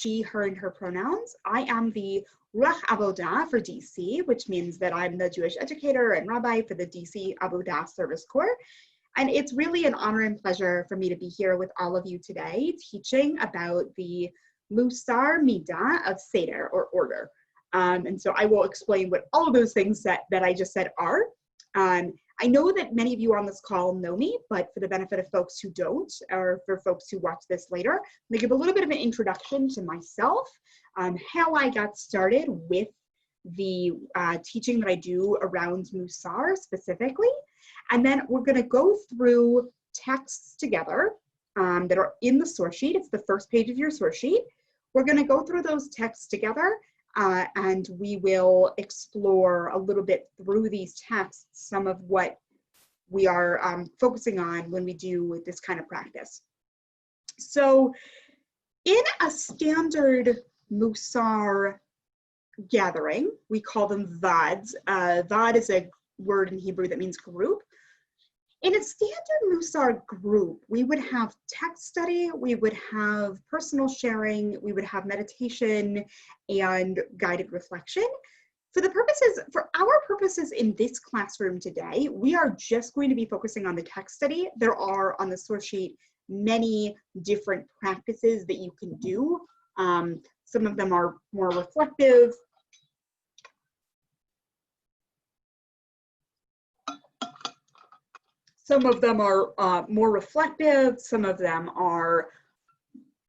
she, her, and her pronouns. I am the Ruach Avodah for DC, which means that I'm the Jewish educator and rabbi for the DC Avodah Service Corps. And it's really an honor and pleasure for me to be here with all of you today, teaching about the Mussar Midah of Seder, or order. And so I will explain what all of those things that I just said are. I know that many of you on this call know me, but for the benefit of folks who don't, or for folks who watch this later, I'm gonna give a little bit of an introduction to myself, how I got started with the teaching that I do around Mussar specifically. And then we're gonna go through texts together that are in the source sheet. It's the first page of your source sheet. We're gonna go through those texts together and we will explore a little bit through these texts some of what we are focusing on when we do this kind of practice. So in a standard Mussar gathering, we call them vads. Vad is a word in Hebrew that means group. In a standard Mussar group, we would have text study, we would have personal sharing, we would have meditation and guided reflection. For our purposes in this classroom today, we are just going to be focusing on the text study. There are on the source sheet many different practices that you can do. Some of them are more reflective. Some of them are more reflective, some of them are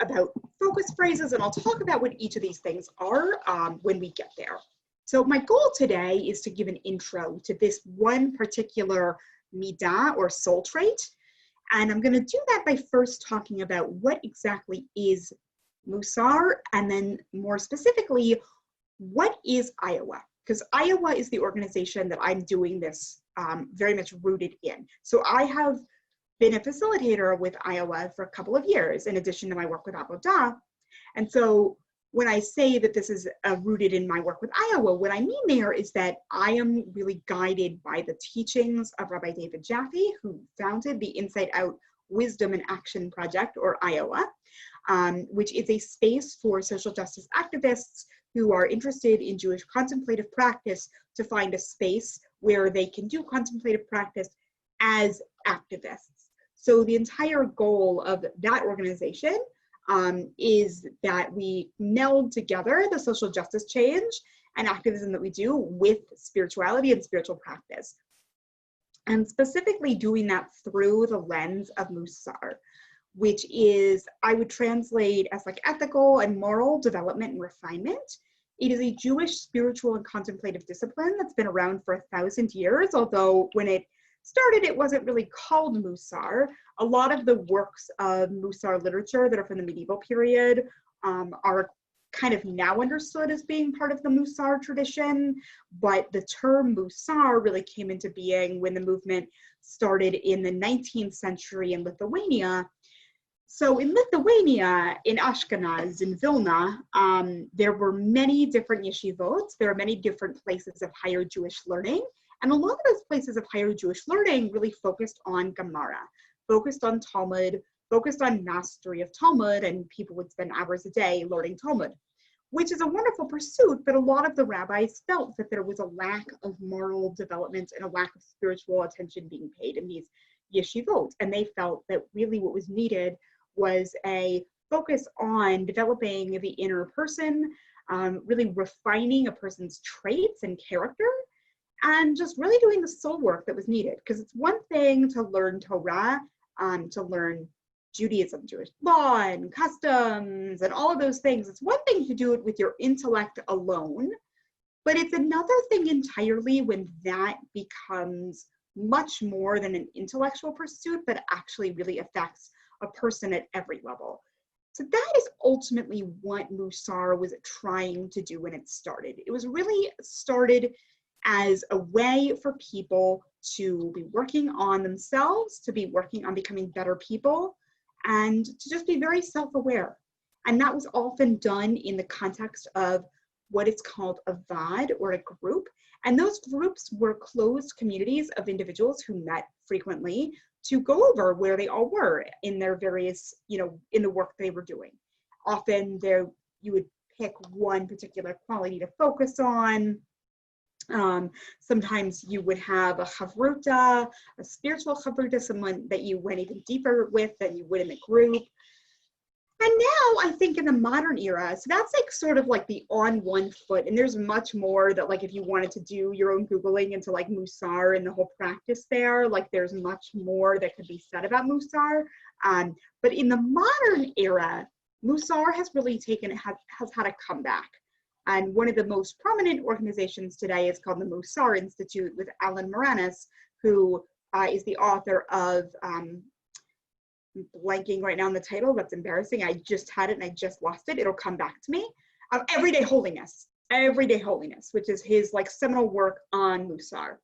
about focus phrases, and I'll talk about what each of these things are when we get there. So my goal today is to give an intro to this one particular midah or soul trait, and I'm gonna do that by first talking about what exactly is Mussar, and then more specifically, what is Iowa? Because Iowa is the organization that I'm doing this very much rooted in. So I have been a facilitator with Iowa for a couple of years, in addition to my work with Avodah. And so when I say that this is rooted in my work with Iowa, what I mean there is that I am really guided by the teachings of Rabbi David Jaffe, who founded the Inside Out Wisdom and Action Project, or Iowa, which is a space for social justice activists who are interested in Jewish contemplative practice to find a space where they can do contemplative practice as activists. So the entire goal of that organization is that we meld together the social justice change and activism that we do with spirituality and spiritual practice. And specifically doing that through the lens of Mussar, which is, I would translate as like ethical and moral development and refinement. It is a Jewish spiritual and contemplative discipline that's been around for 1,000 years, although when it started, it wasn't really called Mussar. A lot of the works of Mussar literature that are from the medieval period are kind of now understood as being part of the Mussar tradition, but the term Mussar really came into being when the movement started in the 19th century in Lithuania. So in Lithuania, in Ashkenaz, in Vilna, there were many different yeshivot. There are many different places of higher Jewish learning. And a lot of those places of higher Jewish learning really focused on Gemara, focused on Talmud, focused on mastery of Talmud, and people would spend hours a day learning Talmud, which is a wonderful pursuit, but a lot of the rabbis felt that there was a lack of moral development and a lack of spiritual attention being paid in these yeshivot. And they felt that really what was needed was a focus on developing the inner person, really refining a person's traits and character, and just really doing the soul work that was needed. Because it's one thing to learn Torah, to learn Judaism, Jewish law and customs and all of those things. It's one thing to do it with your intellect alone, but it's another thing entirely when that becomes much more than an intellectual pursuit, but actually really affects a person at every level. So that is ultimately what Mussar was trying to do when it started. It was really started as a way for people to be working on themselves, to be working on becoming better people, and to just be very self-aware. And that was often done in the context of what is called a vad, or a group. And those groups were closed communities of individuals who met frequently to go over where they all were in their various, in the work they were doing. Often you would pick one particular quality to focus on. Sometimes you would have a chavruta, a spiritual chavruta, someone that you went even deeper with than you would in the group. And now I think in the modern era, so that's like sort of like the on one foot, and there's much more that, like, if you wanted to do your own Googling into like Mussar and the whole practice there, like there's much more that could be said about Mussar. But in the modern era, Mussar has really has had a comeback. And one of the most prominent organizations today is called the Mussar Institute with Alan Moranis, who is the author of, blanking right now on the title, that's embarrassing. I just had it and I just lost it. It'll come back to me. Everyday Holiness, which is his like seminal work on Mussar.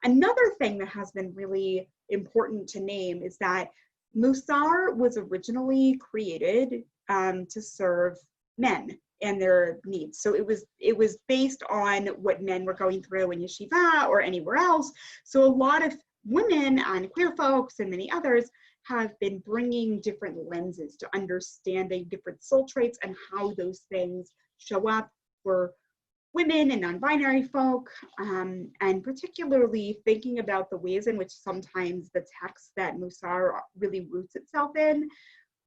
Another thing that has been really important to name is that Mussar was originally created to serve men and their needs. So it was based on what men were going through in yeshiva or anywhere else. So a lot of women and queer folks and many others have been bringing different lenses to understanding different soul traits and how those things show up for women and non-binary folk, and particularly thinking about the ways in which sometimes the text that Mussar really roots itself in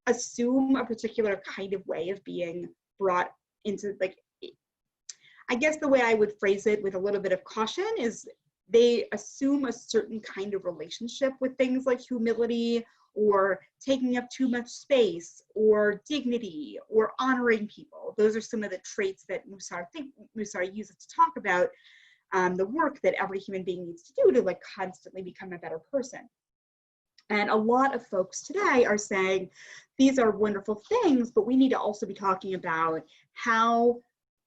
assume a particular kind of way of being brought into, like, I guess the way I would phrase it with a little bit of caution is they assume a certain kind of relationship with things like humility or taking up too much space or dignity or honoring people. Those are some of the traits that Mussar uses to talk about the work that every human being needs to do to like constantly become a better person. And a lot of folks today are saying these are wonderful things, but we need to also be talking about how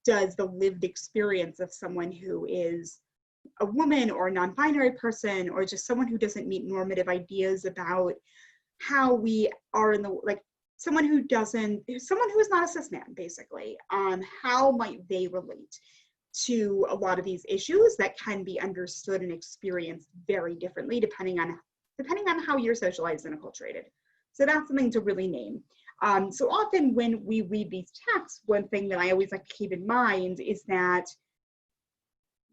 does the lived experience of someone who is a woman or a non-binary person or just someone who doesn't meet normative ideas about how we are in the, like someone who is not a cis man, basically, how might they relate to a lot of these issues that can be understood and experienced very differently depending on how you're socialized and acculturated. So that's something to really name. So often when we read these texts, one thing that I always like to keep in mind is that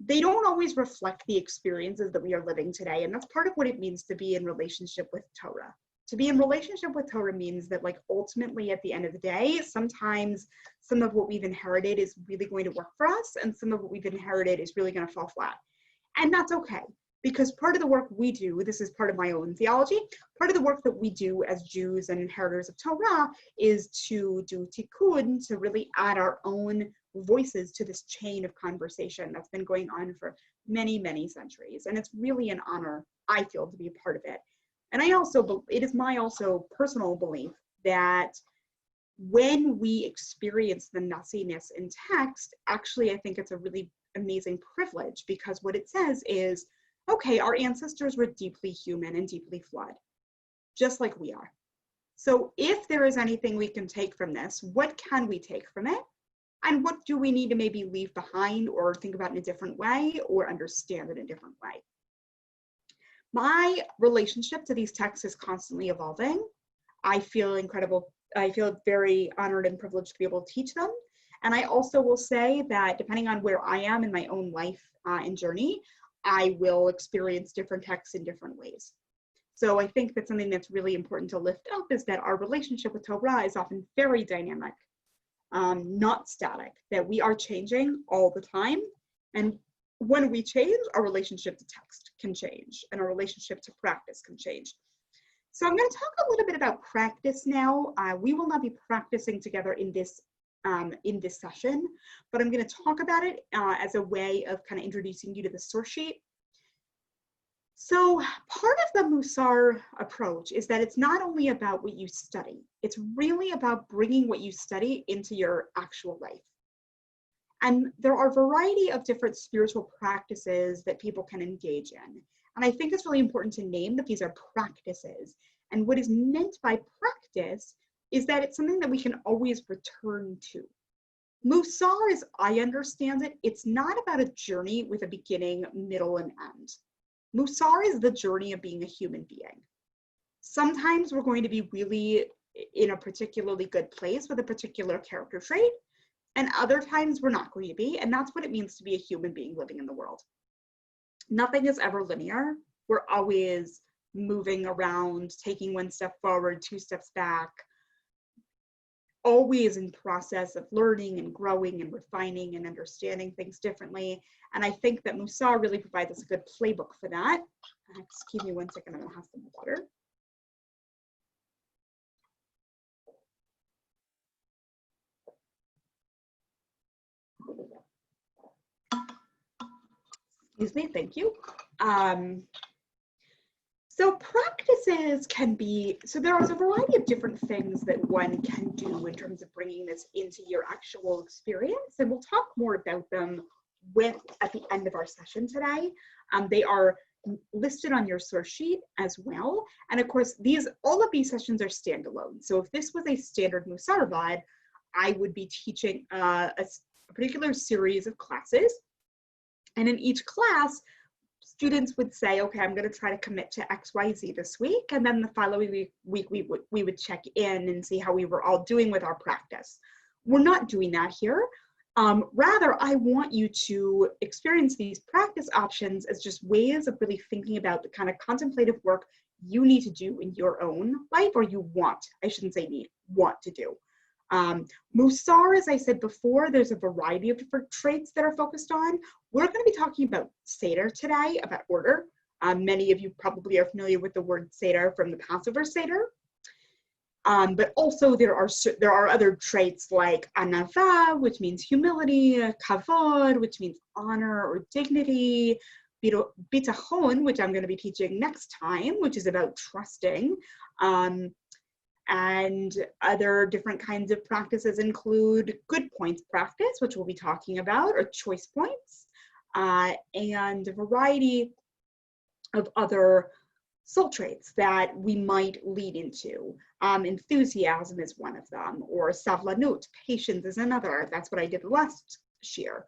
they don't always reflect the experiences that we are living today. And that's part of what it means to be in relationship with Torah. To be in relationship with Torah means that, like, ultimately at the end of the day, sometimes some of what we've inherited is really going to work for us and some of what we've inherited is really going to fall flat. And that's okay, because part of the work we do, this is part of my own theology, part of the work that we do as Jews and inheritors of Torah is to do tikkun, to really add our own voices to this chain of conversation that's been going on for many, many centuries. And it's really an honor, I feel, to be a part of it. And it is my also personal belief that when we experience the messiness in text, actually, I think it's a really amazing privilege, because what it says is, okay, our ancestors were deeply human and deeply flawed, just like we are. So if there is anything we can take from this, what can we take from it? And what do we need to maybe leave behind or think about in a different way or understand in a different way? My relationship to these texts is constantly evolving. I feel very honored and privileged to be able to teach them. And I also will say that depending on where I am in my own life and journey, I will experience different texts in different ways. So I think that something that's really important to lift up is that our relationship with Torah is often very dynamic, not static, that we are changing all the time. And when we change, our relationship to text can change and our relationship to practice can change. So I'm going to talk a little bit about practice now. We will not be practicing together in this session, but I'm going to talk about it as a way of kind of introducing you to the source sheet. So part of the Mussar approach is that it's not only about what you study, it's really about bringing what you study into your actual life. And there are a variety of different spiritual practices that people can engage in. And I think it's really important to name that these are practices. And what is meant by practice is that it's something that we can always return to. Mussar, as I understand it, it's not about a journey with a beginning, middle, and end. Mussar is the journey of being a human being. Sometimes we're going to be really in a particularly good place with a particular character trait. and other times we're not going to be. And that's what it means to be a human being living in the world. Nothing is ever linear. We're always moving around, taking one step forward, 2 steps back, always in process of learning and growing and refining and understanding things differently. And I think that Mussar really provides us a good playbook for that. Excuse me 1 second, I'm gonna have some water. Excuse me, thank you. So practices can be, so there is a variety of different things that one can do in terms of bringing this into your actual experience. And we'll talk more about them at the end of our session today. They are listed on your source sheet as well. And of course, all of these sessions are standalone. So if this was a standard Mussar VOD, I would be teaching a particular series of classes. And in each class, students would say, okay, I'm going to try to commit to XYZ this week. And then the following week we would check in and see how we were all doing with our practice. We're not doing that here. Rather, I want you to experience these practice options as just ways of really thinking about the kind of contemplative work you need to do in your own life, or you want, I shouldn't say need, want to do. Mussar, as I said before, there's a variety of different traits that are focused on. We're going to be talking about Seder today, about order. Many of you probably are familiar with the word Seder from the Passover Seder. But also there are other traits like anava, which means humility, kavod, which means honor or dignity, bitachon, which I'm going to be teaching next time, which is about trusting. And other different kinds of practices include good points practice, which we'll be talking about, or choice points, and a variety of other soul traits that we might lead into. Enthusiasm is one of them, or savlanut, patience is another. That's what I did last year.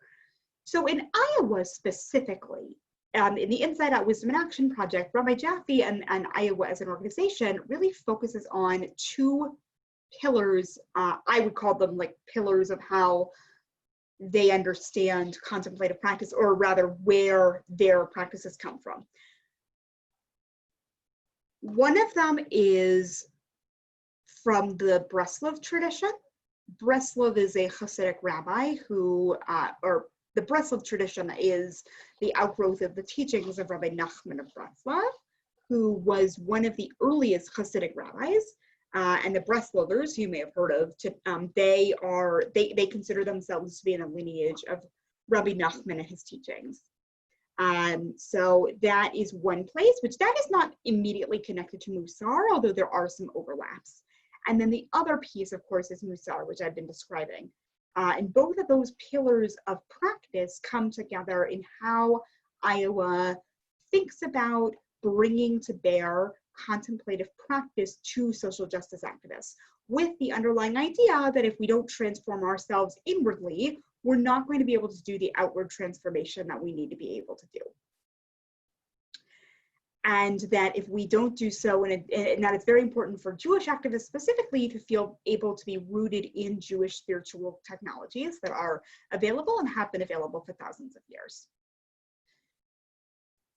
So in Iowa specifically, in the Inside Out Wisdom and Action Project, Rabbi Jaffe and Iowa as an organization really focuses on 2 pillars. I would call them like pillars of how they understand contemplative practice, or rather where their practices come from. One of them is from the Breslov tradition. Breslov is a Hasidic rabbi who, the Breslov tradition is the outgrowth of the teachings of Rabbi Nachman of Breslov, who was one of the earliest Hasidic rabbis. And the Breslovers, who you may have heard of, they consider themselves to be in a lineage of Rabbi Nachman and his teachings. So that is one place, which that is not immediately connected to Mussar, although there are some overlaps. And then the other piece, of course, is Mussar, which I've been describing. And both of those pillars of practice come together in how Iowa thinks about bringing to bear contemplative practice to social justice activists, with the underlying idea that if we don't transform ourselves inwardly, we're not going to be able to do the outward transformation that we need to be able to do. And that if we don't do so, and that it's very important for Jewish activists specifically to feel able to be rooted in Jewish spiritual technologies that are available and have been available for thousands of years.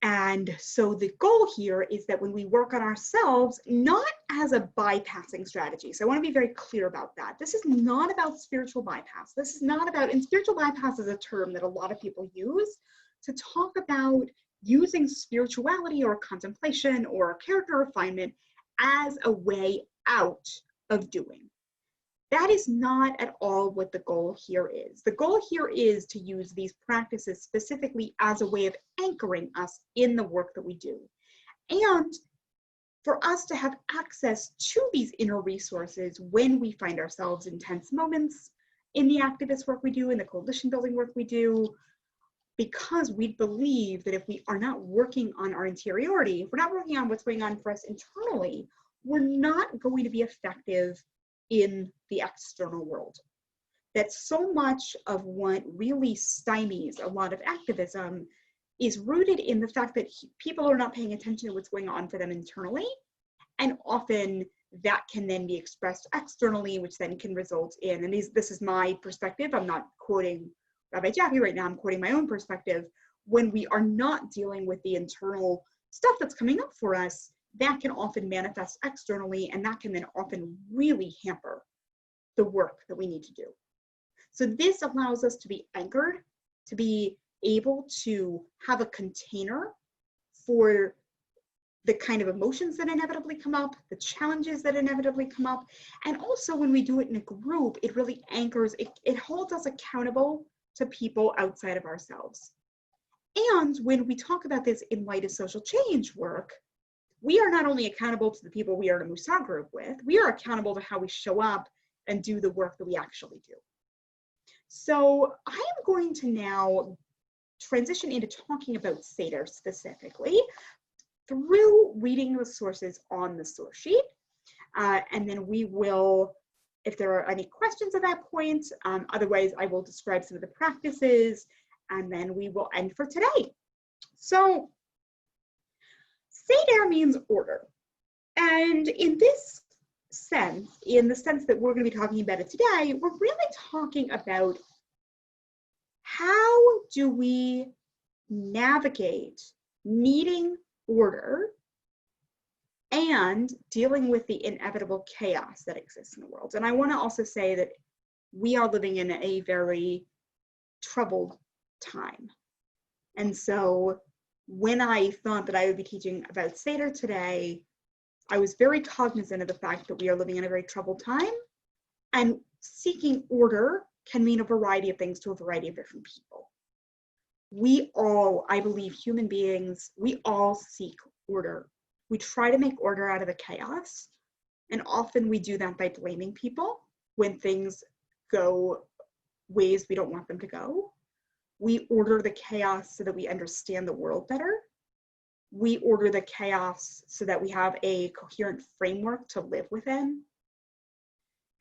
And so the goal here is that when we work on ourselves, not as a bypassing strategy. So I want to be very clear about that. This is not about spiritual bypass. This is not about, and spiritual bypass is a term that a lot of people use to talk about using spirituality or contemplation or character refinement as a way out of doing. That is not at all what the goal here is. The goal here is to use these practices specifically as a way of anchoring us in the work that we do. And for us to have access to these inner resources when we find ourselves in tense moments in the activist work we do, in the coalition building work we do, because we believe that if we are not working on our interiority, if we're not working on what's going on for us internally, we're not going to be effective in the external world. That so much of what really stymies a lot of activism is rooted in the fact that people are not paying attention to what's going on for them internally, and often that can then be expressed externally, which then can result in, and this is my perspective, I'm not quoting Rabbi Jackie right now, I'm quoting my own perspective. When we are not dealing with the internal stuff that's coming up for us, that can often manifest externally, and that can then often really hamper the work that we need to do. So this allows us to be anchored, to be able to have a container for the kind of emotions that inevitably come up, the challenges that inevitably come up. And also when we do it in a group, it really anchors, it holds us accountable to people outside of ourselves. And when we talk about this in light of social change work, we are not only accountable to the people we are in a Mussar group with, we are accountable to how we show up and do the work that we actually do. So I am going to now transition into talking about Seder specifically through reading the sources on the source sheet. And then we will, if there are any questions at that point, otherwise I will describe some of the practices and then we will end for today. So Seder means order. And in this sense, in the sense that we're going to be talking about it today, we're really talking about how do we navigate needing order and dealing with the inevitable chaos that exists in the world. And I want to also say that we are living in a very troubled time. And so when I thought that I would be teaching about Seder today, I was very cognizant of the fact that we are living in a very troubled time, and seeking order can mean a variety of things to a variety of different people. We all, I believe, human beings, we all seek order. We try to make order out of the chaos, and often we do that by blaming people when things go ways we don't want them to go. We order the chaos so that we understand the world better. We order the chaos so that we have a coherent framework to live within.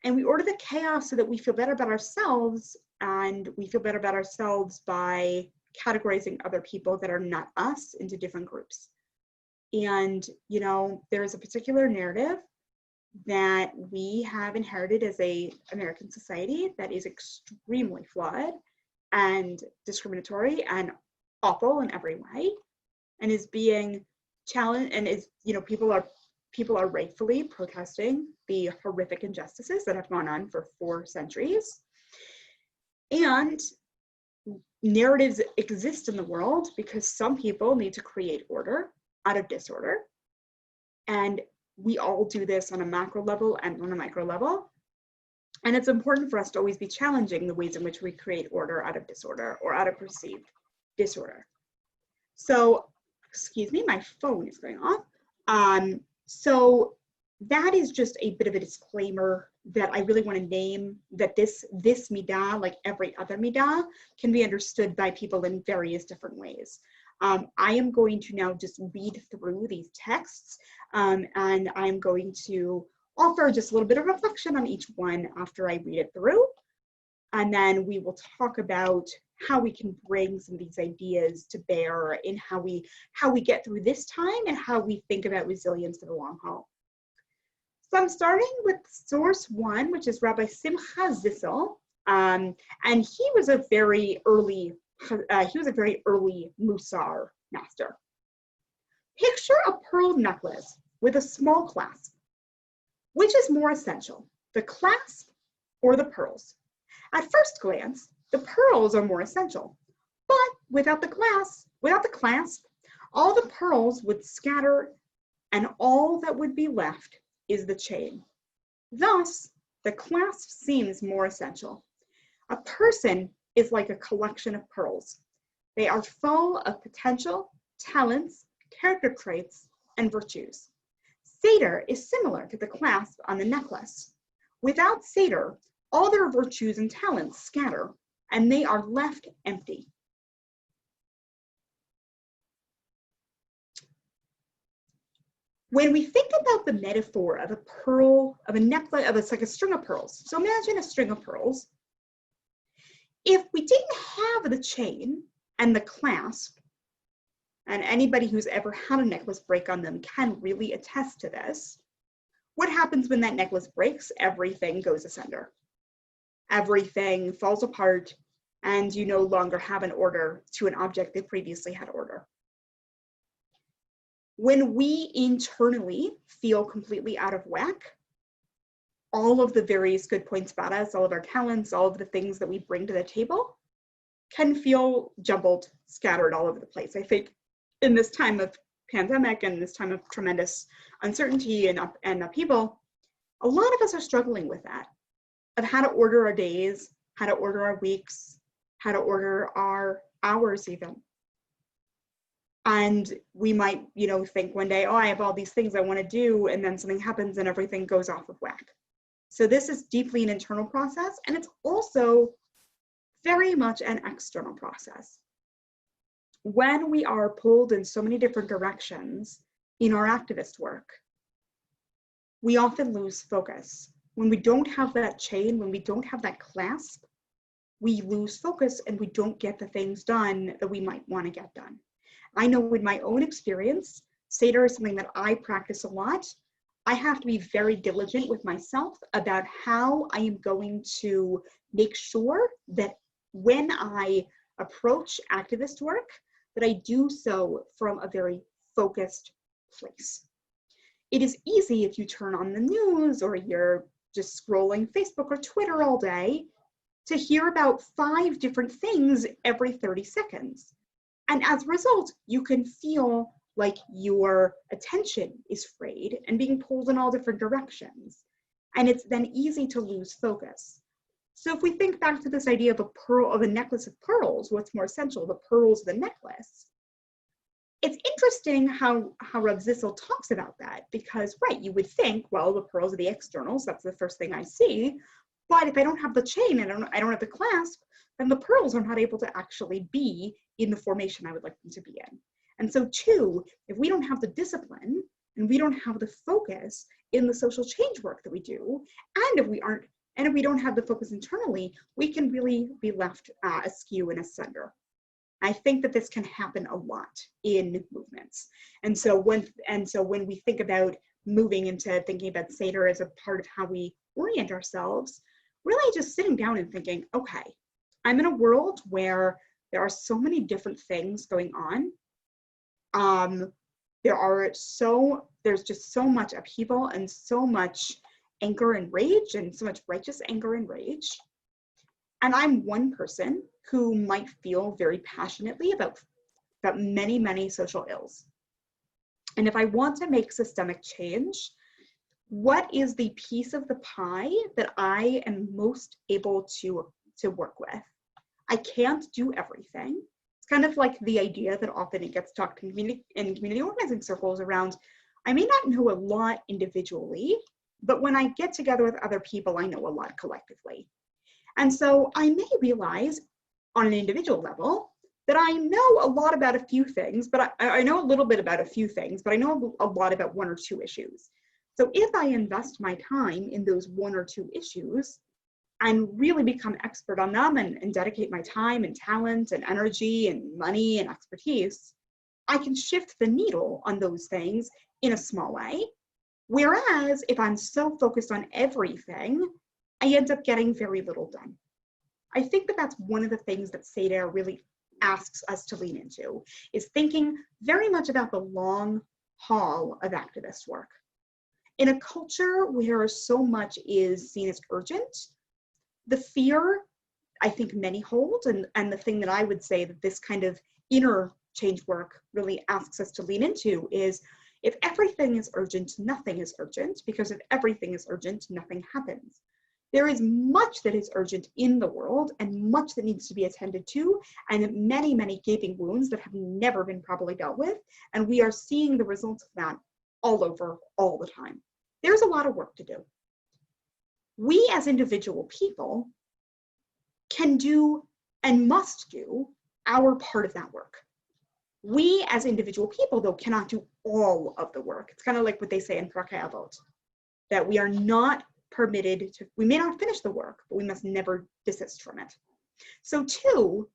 And we order the chaos so that we feel better about ourselves, and we feel better about ourselves by categorizing other people that are not us into different groups. And, you know, there is a particular narrative that we have inherited as an American society that is extremely flawed and discriminatory and awful in every way, and is being challenged, and is, you know, people are rightfully protesting the horrific injustices that have gone on for 4 centuries. And narratives exist in the world because some people need to create order out of disorder. And we all do this on a macro level and on a micro level. And it's important for us to always be challenging the ways in which we create order out of disorder or out of perceived disorder. So, excuse me, my phone is going off. So that is just a bit of a disclaimer that I really want to name, that this midah, like every other midah, can be understood by people in various different ways. I am going to now just read through these texts, and I'm going to offer just a little bit of reflection on each one after I read it through. And then we will talk about how we can bring some of these ideas to bear in how we get through this time and how we think about resilience for the long haul. So I'm starting with source 1, which is Rabbi Simcha Zissel, and he was a very early Mussar master. Picture a pearl necklace with a small clasp. Which is more essential, the clasp or the pearls? At first glance, the pearls are more essential, but without the clasp, all the pearls would scatter, and all that would be left is the chain. Thus, the clasp seems more essential. A person is like a collection of pearls. They are full of potential, talents, character traits, and virtues. Seder is similar to the clasp on the necklace. Without Seder, all their virtues and talents scatter, and they are left empty. When we think about the metaphor of a pearl, of a necklace, it's like a string of pearls. So imagine a string of pearls. If we didn't have the chain and the clasp, and anybody who's ever had a necklace break on them can really attest to this, what happens when that necklace breaks? Everything goes asunder. Everything falls apart, and you no longer have an order to an object that previously had order. When we internally feel completely out of whack, all of the various good points about us, all of our talents, all of the things that we bring to the table can feel jumbled, scattered all over the place. I think in this time of pandemic and this time of tremendous uncertainty and upheaval, a lot of us are struggling with that, of how to order our days, how to order our weeks, how to order our hours even. And we might, think one day, oh, I have all these things I want to do, and then something happens and everything goes off of whack. So this is deeply an internal process, and it's also very much an external process. When we are pulled in so many different directions in our activist work, we often lose focus. When we don't have that chain, when we don't have that clasp, we lose focus and we don't get the things done that we might want to get done. I know in my own experience, Seder is something that I practice a lot. I have to be very diligent with myself about how I am going to make sure that when I approach activist work, that I do so from a very focused place. It is easy if you turn on the news or you're just scrolling Facebook or Twitter all day to hear about 5 different things every 30 seconds. And as a result, you can feel like your attention is frayed and being pulled in all different directions. And it's then easy to lose focus. So if we think back to this idea of a necklace of pearls, what's more essential, the pearls of the necklace? It's interesting how Rav Zissel talks about that, because, right, you would think, well, the pearls are the externals, that's the first thing I see, but if I don't have the chain and I don't have the clasp, then the pearls are not able to actually be in the formation I would like them to be in. And so too, if we don't have the discipline and we don't have the focus in the social change work that we do, and if we don't have the focus internally, we can really be left askew and asunder. I think that this can happen a lot in movements. And so when we think about moving into thinking about Seder as a part of how we orient ourselves, really just sitting down and thinking, okay, I'm in a world where there are so many different things going on. There's just so much upheaval and so much anger and rage and so much righteous anger and rage. And I'm one person who might feel very passionately about many, many social ills. And if I want to make systemic change, what is the piece of the pie that I am most able to work with? I can't do everything. It's kind of like the idea that often it gets talked in community organizing circles around, I may not know a lot individually, but when I get together with other people, I know a lot collectively. And so I may realize on an individual level that I know a lot about a few things, but I know a little bit about a few things, but I know a lot about 1 or 2 issues. So if I invest my time in those 1 or 2 issues and really become expert on them and dedicate my time and talent and energy and money and expertise, I can shift the needle on those things in a small way. Whereas if I'm so focused on everything, I end up getting very little done. I think that that's one of the things that Seder really asks us to lean into, is thinking very much about the long haul of activist work. In a culture where so much is seen as urgent, the fear I think many hold, and the thing that I would say that this kind of inner change work really asks us to lean into is, if everything is urgent, nothing is urgent, because if everything is urgent, nothing happens. There is much that is urgent in the world and much that needs to be attended to, and many, many gaping wounds that have never been properly dealt with. And we are seeing the results of that all over, all the time. There's a lot of work to do. We as individual people can do and must do our part of that work. We as individual people, though, cannot do all of the work. It's kind of like what they say in Ruach Avodah, that we are not permitted to, we may not finish the work, but we must never desist from it. So too,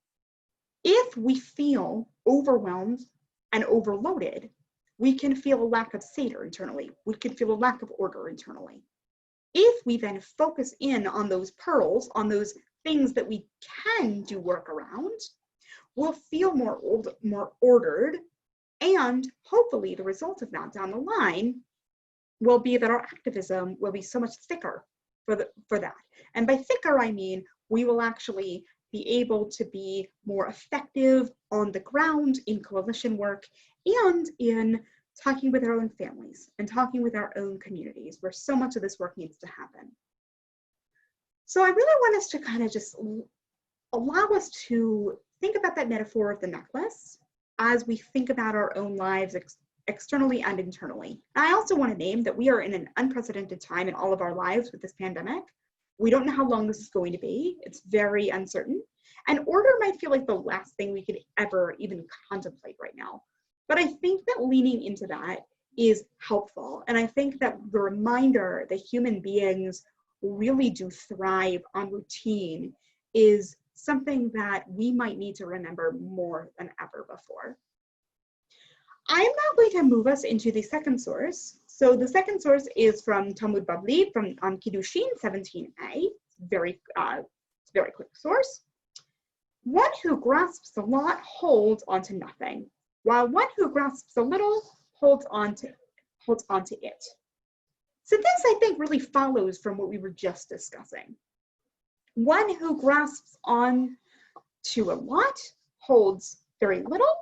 if we feel overwhelmed and overloaded, we can feel a lack of Seder internally. We can feel a lack of order internally. If we then focus in on those pearls, on those things that we can do work around, we'll feel more ordered, and hopefully the result of that down the line will be that our activism will be so much thicker for that. And by thicker, I mean we will actually be able to be more effective on the ground in coalition work and in talking with our own families and talking with our own communities, where so much of this work needs to happen. So I really want us to kind of just allow us to think about that metaphor of the necklace as we think about our own lives externally and internally. And I also want to name that we are in an unprecedented time in all of our lives with this pandemic. We don't know how long this is going to be. It's very uncertain. And order might feel like the last thing we could ever even contemplate right now. But I think that leaning into that is helpful. And I think that the reminder that human beings really do thrive on routine is something that we might need to remember more than ever before. I'm now going to move us into the second source. So the second source is from Talmud Bavli, from Kiddushin 17a. Very quick source. One who grasps a lot holds onto nothing, while one who grasps a little holds onto it. So this, I think, really follows from what we were just discussing. One who grasps on to a lot holds very little,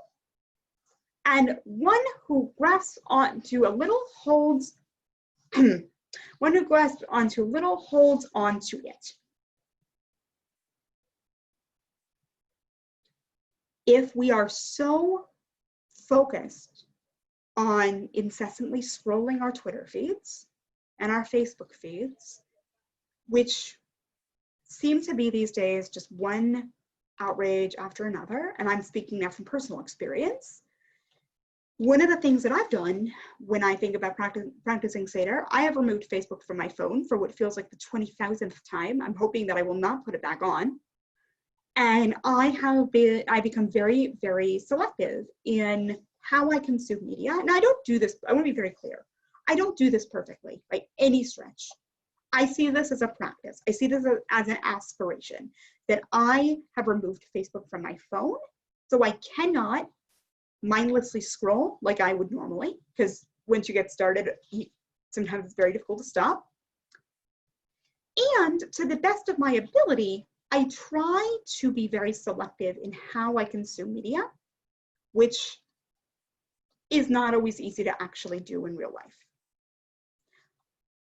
and one who grasps onto a little holds one who grasps onto a little holds onto it. If we are so focused on incessantly scrolling our Twitter feeds and our Facebook feeds, which seem to be these days just one outrage after another, and I'm speaking now from personal experience. One of the things that I've done when I think about practicing Seder, I have removed Facebook from my phone for what feels like the 20,000th time. I'm hoping that I will not put it back on. And I become very, very selective in how I consume media. And I don't do this, I want to be very clear. I don't do this perfectly by any stretch. I see this as a practice. I see this as an aspiration that I have removed Facebook from my phone, so I cannot mindlessly scroll like I would normally, because once you get started, sometimes it's very difficult to stop. And to the best of my ability, I try to be very selective in how I consume media, which is not always easy to actually do in real life.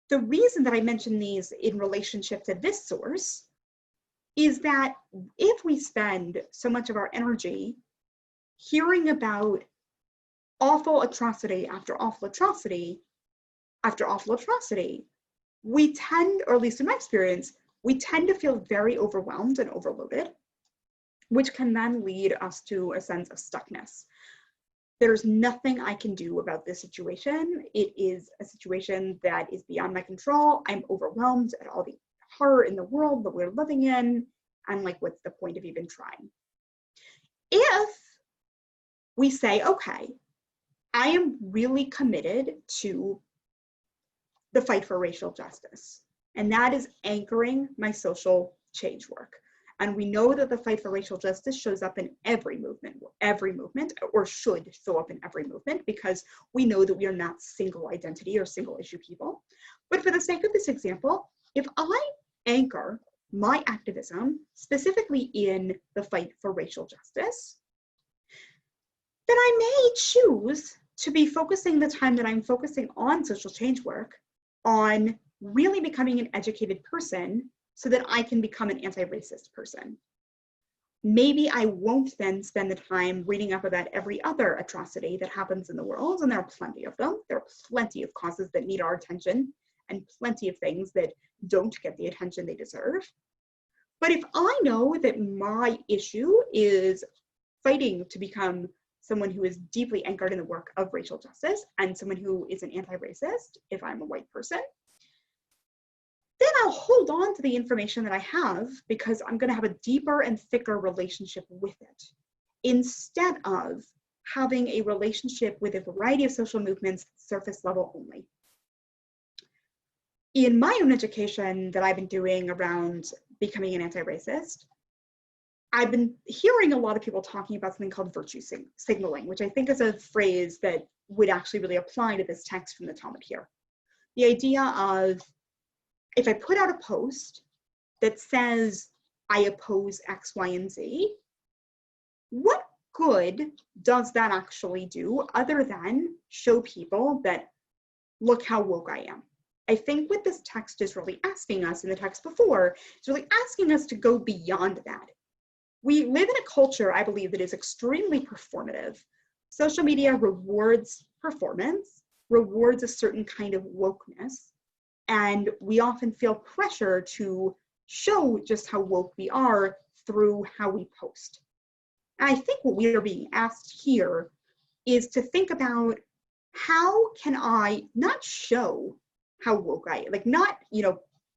The reason that I mention these in relationship to this source is that if we spend so much of our energy hearing about awful atrocity after awful atrocity after awful atrocity, we tend, or at least in my experience, we tend to feel very overwhelmed and overloaded, which can then lead us to a sense of stuckness. There's nothing I can do about this situation. It is a situation that is beyond my control. I'm overwhelmed at all the horror in the world that we're living in, and like, what's the point of even trying? If we say, okay, I am really committed to the fight for racial justice, and that is anchoring my social change work. And we know that the fight for racial justice shows up in every movement, or should show up in every movement, because we know that we are not single identity or single issue people. But for the sake of this example, if I anchor my activism specifically in the fight for racial justice, then I may choose to be focusing the time that I'm focusing on social change work on really becoming an educated person so that I can become an anti-racist person. Maybe I won't then spend the time reading up about every other atrocity that happens in the world, and there are plenty of them. There are plenty of causes that need our attention and plenty of things that don't get the attention they deserve. But if I know that my issue is fighting to become someone who is deeply anchored in the work of racial justice and someone who is an anti-racist, if I'm a white person, then I'll hold on to the information that I have because I'm going to have a deeper and thicker relationship with it, instead of having a relationship with a variety of social movements, surface level only. In my own education that I've been doing around becoming an anti-racist, I've been hearing a lot of people talking about something called virtue signaling, which I think is a phrase that would actually really apply to this text from the Talmud here. The idea of, if I put out a post that says, I oppose X, Y, and Z, what good does that actually do other than show people that, look how woke I am? I think what this text is really asking us, in the text before, is really asking us to go beyond that. We live in a culture, I believe, that is extremely performative. Social media rewards performance, rewards a certain kind of wokeness, and we often feel pressure to show just how woke we are through how we post. And I think what we are being asked here is to think about, how can I not show how woke I am, like not,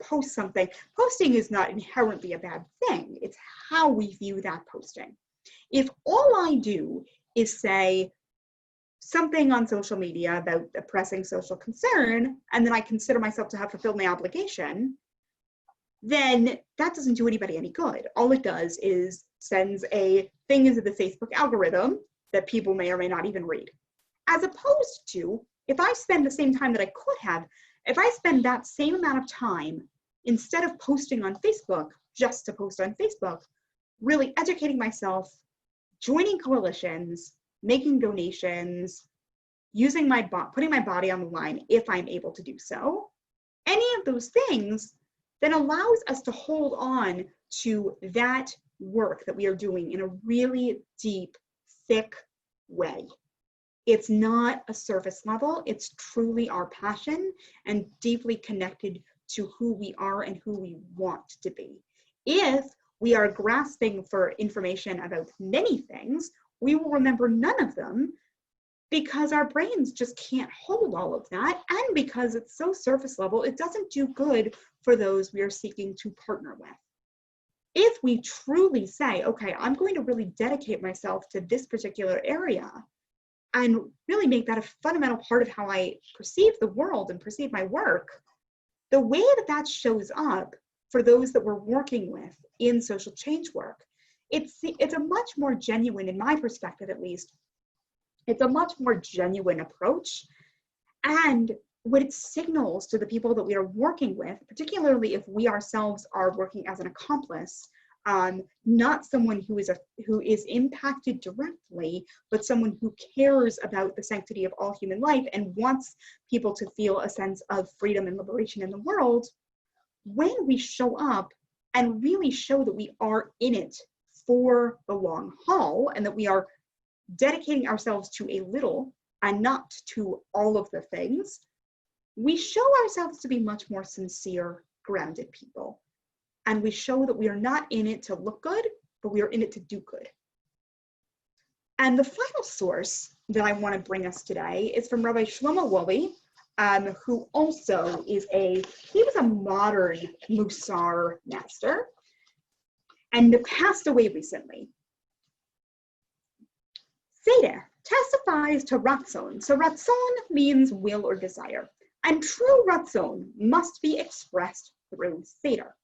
post something. Posting is not inherently a bad thing. It's how we view that posting. If all I do is say something on social media about a pressing social concern, and then I consider myself to have fulfilled my obligation, then that doesn't do anybody any good. All it does is sends a thing into the Facebook algorithm that people may or may not even read. As opposed to, if I spend the same time that I could have, if I spend that same amount of time, instead of posting on Facebook, just to post on Facebook, really educating myself, joining coalitions, making donations, using putting my body on the line if I'm able to do so, any of those things then allows us to hold on to that work that we are doing in a really deep, thick way. It's not a surface level, it's truly our passion and deeply connected to who we are and who we want to be. If we are grasping for information about many things, we will remember none of them because our brains just can't hold all of that, and because it's so surface level, it doesn't do good for those we are seeking to partner with. If we truly say, okay, I'm going to really dedicate myself to this particular area and really make that a fundamental part of how I perceive the world and perceive my work, the way that that shows up for those that we're working with in social change work, it's a much more genuine, in my perspective at least, it's a much more genuine approach. And what it signals to the people that we are working with, particularly if we ourselves are working as an accomplice, not someone who is impacted directly, but someone who cares about the sanctity of all human life and wants people to feel a sense of freedom and liberation in the world, when we show up and really show that we are in it for the long haul and that we are dedicating ourselves to a little and not to all of the things, we show ourselves to be much more sincere, grounded people. And we show that we are not in it to look good, but we are in it to do good. And the final source that I want to bring us today is from Rabbi Shlomo Woolley, who also he was a modern Mussar master and passed away recently. Seder testifies to Ratzon. So Ratzon means will or desire. And true Ratzon must be expressed through Seder.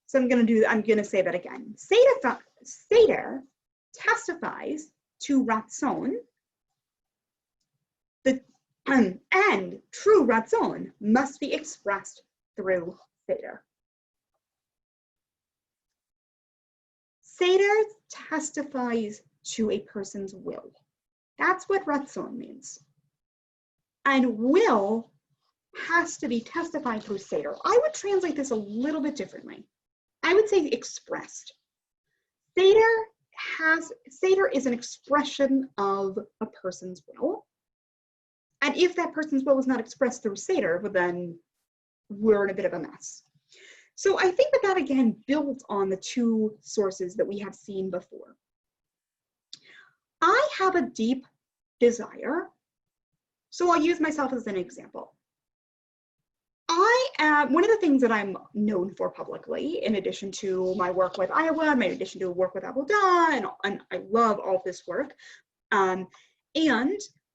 So I'm going to say that again. Seder testifies to Ratzon, and true Ratzon must be expressed through Seder. Seder testifies to a person's will. That's what Ratzon means. And will has to be testified through Seder. I would translate this a little bit differently. I would say expressed. Seder is an expression of a person's will. And if that person's will is not expressed through Seder, well, then we're in a bit of a mess. So I think that again builds on the two sources that we have seen before. I have a deep desire, so I'll use myself as an example. One of the things that I'm known for publicly, in addition to my work with Iowa, in addition to work with Avodah, and I love all of this work. And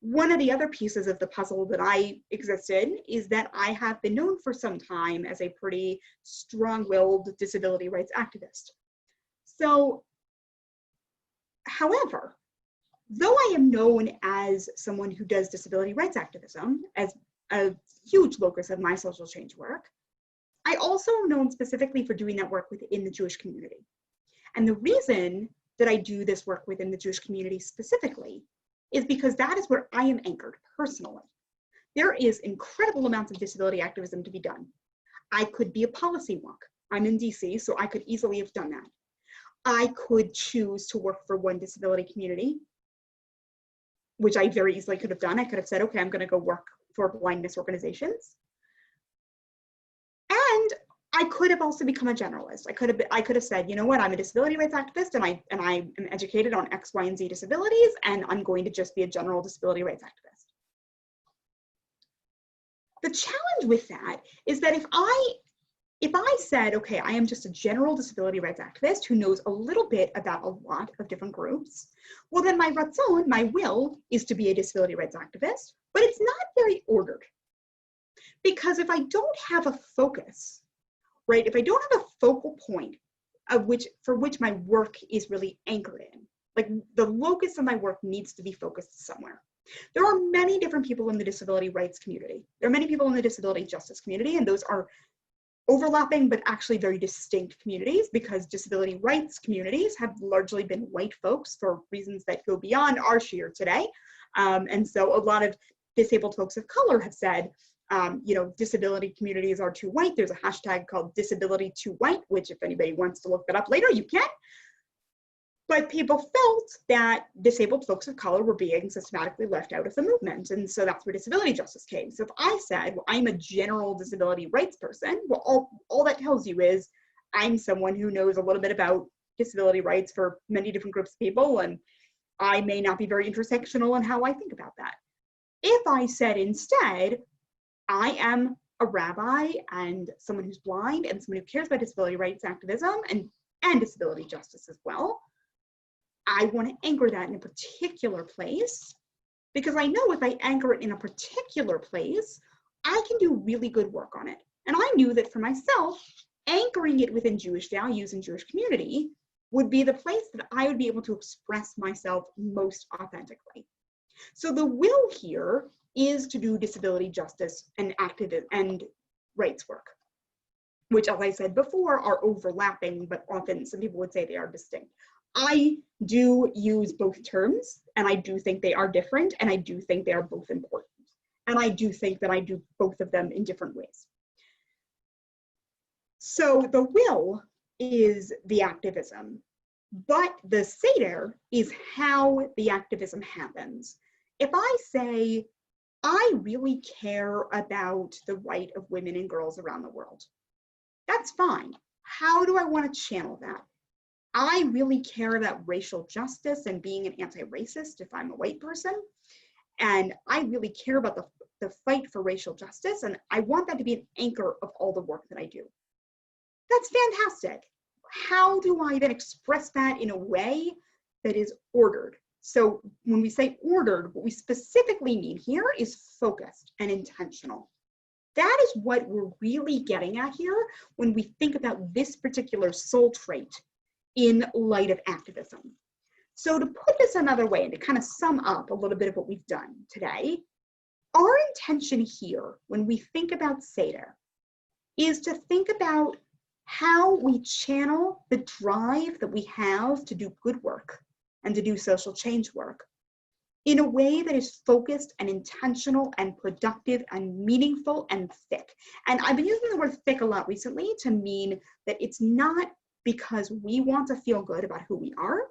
one of the other pieces of the puzzle that I exist in is that I have been known for some time as a pretty strong-willed disability rights activist. So, however, though I am known as someone who does disability rights activism as a huge locus of my social change work, I also am known specifically for doing that work within the Jewish community. And the reason that I do this work within the Jewish community specifically is because that is where I am anchored personally. There is incredible amounts of disability activism to be done. I could be a policy wonk. I'm in DC, so I could easily have done that. I could choose to work for one disability community, which I very easily could have done. I could have said, okay, I'm gonna go work for blindness organizations. And I could have also become a generalist. I could have said, you know what, I'm a disability rights activist and I am educated on X, Y, and Z disabilities, and I'm going to just be a general disability rights activist. The challenge with that is that if I said, okay, I am just a general disability rights activist who knows a little bit about a lot of different groups, well then my ratzon, my will, is to be a disability rights activist, but it's not very ordered. Because if I don't have a focus, right, if I don't have a focal point for which my work is really anchored in, like the locus of my work needs to be focused somewhere. There are many different people in the disability rights community. There are many people in the disability justice community, and those are overlapping but actually very distinct communities, because disability rights communities have largely been white folks for reasons that go beyond our share today. And so a lot of disabled folks of color have said, you know, disability communities are too white. There's a hashtag called disability too white, which if anybody wants to look that up later, you can. But people felt that disabled folks of color were being systematically left out of the movement. And so that's where disability justice came. So if I said, well, I'm a general disability rights person, well, all that tells you is I'm someone who knows a little bit about disability rights for many different groups of people, and I may not be very intersectional in how I think about that. If I said instead, I am a rabbi and someone who's blind and someone who cares about disability rights activism and disability justice as well, I want to anchor that in a particular place, because I know if I anchor it in a particular place, I can do really good work on it. And I knew that for myself, anchoring it within Jewish values and Jewish community would be the place that I would be able to express myself most authentically. So the will here is to do disability justice and activism and rights work, which, as I said before, are overlapping, but often some people would say they are distinct. I do use both terms, and I do think they are different, and I do think they are both important. And I do think that I do both of them in different ways. So the will is the activism, but the seder is how the activism happens. If I say, I really care about the right of women and girls around the world, that's fine. How do I want to channel that? I really care about racial justice and being an anti-racist if I'm a white person. And I really care about the fight for racial justice. And I want that to be an anchor of all the work that I do. That's fantastic. How do I then express that in a way that is ordered? So when we say ordered, what we specifically mean here is focused and intentional. That is what we're really getting at here when we think about this particular soul trait in light of activism. So to put this another way and to kind of sum up a little bit of what we've done today, our intention here when we think about Seder is to think about how we channel the drive that we have to do good work and to do social change work in a way that is focused and intentional and productive and meaningful and thick. And I've been using the word thick a lot recently to mean that it's not because we want to feel good about who we are.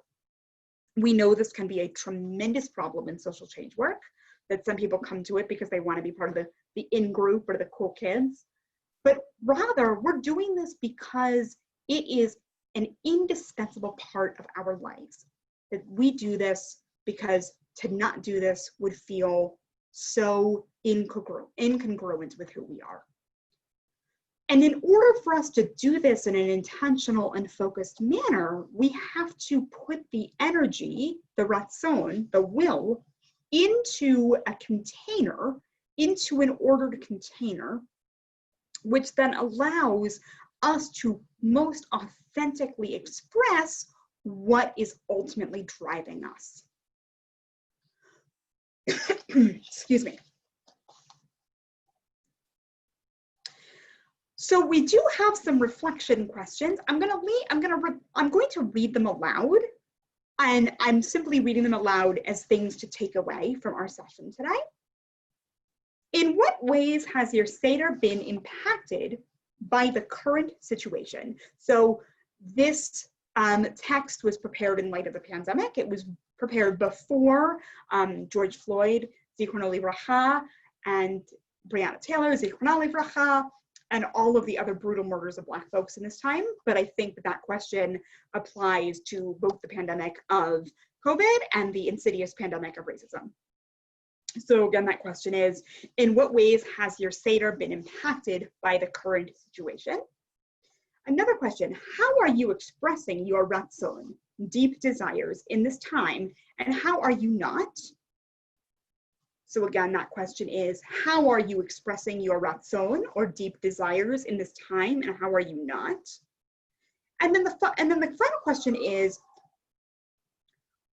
We know this can be a tremendous problem in social change work, that some people come to it because they want to be part of the in-group or the cool kids. But rather, we're doing this because it is an indispensable part of our lives. That we do this because to not do this would feel so incongruent with who we are. And in order for us to do this in an intentional and focused manner, we have to put the energy, the ratzon, the will, into a container, into an ordered container, which then allows us to most authentically express what is ultimately driving us. Excuse me. So we do have some reflection questions. I'm going to read them aloud, and I'm simply reading them aloud as things to take away from our session today. In what ways has your Seder been impacted by the current situation? So this text was prepared in light of the pandemic. It was prepared before George Floyd, Zichrono Livracha, and Breonna Taylor, Zichrono Livracha, and all of the other brutal murders of Black folks in this time. But I think that question applies to both the pandemic of COVID and the insidious pandemic of racism. So again, that question is, in what ways has your Seder been impacted by the current situation? Another question, how are you expressing your ratzon, deep desires, in this time, and how are you not? So again, that question is, how are you expressing your ratzon, or deep desires, in this time, and how are you not? And then the final question is,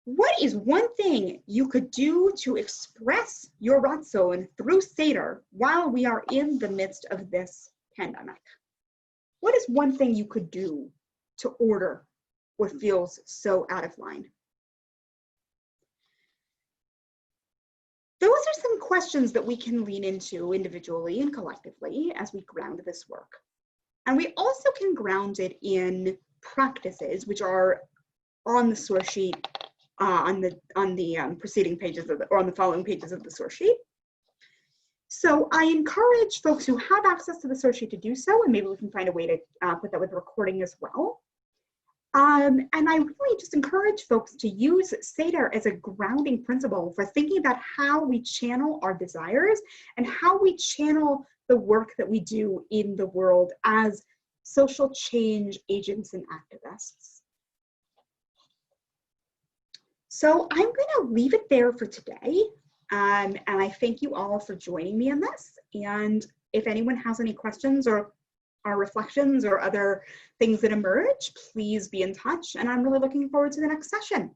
what is one thing you could do to express your ratzon through Seder while we are in the midst of this pandemic? What is one thing you could do to order what feels so out of line? Those are some questions that we can lean into individually and collectively as we ground this work. And we also can ground it in practices, which are on the source sheet, on the preceding pages of or on the following pages of the source sheet. So I encourage folks who have access to the source sheet to do so, and maybe we can find a way to put that with the recording as well. And I really just encourage folks to use Seder as a grounding principle for thinking about how we channel our desires and how we channel the work that we do in the world as social change agents and activists. So I'm going to leave it there for today. And I thank you all for joining me in this. And if anyone has any questions or reflections or other things that emerge, please be in touch. And I'm really looking forward to the next session.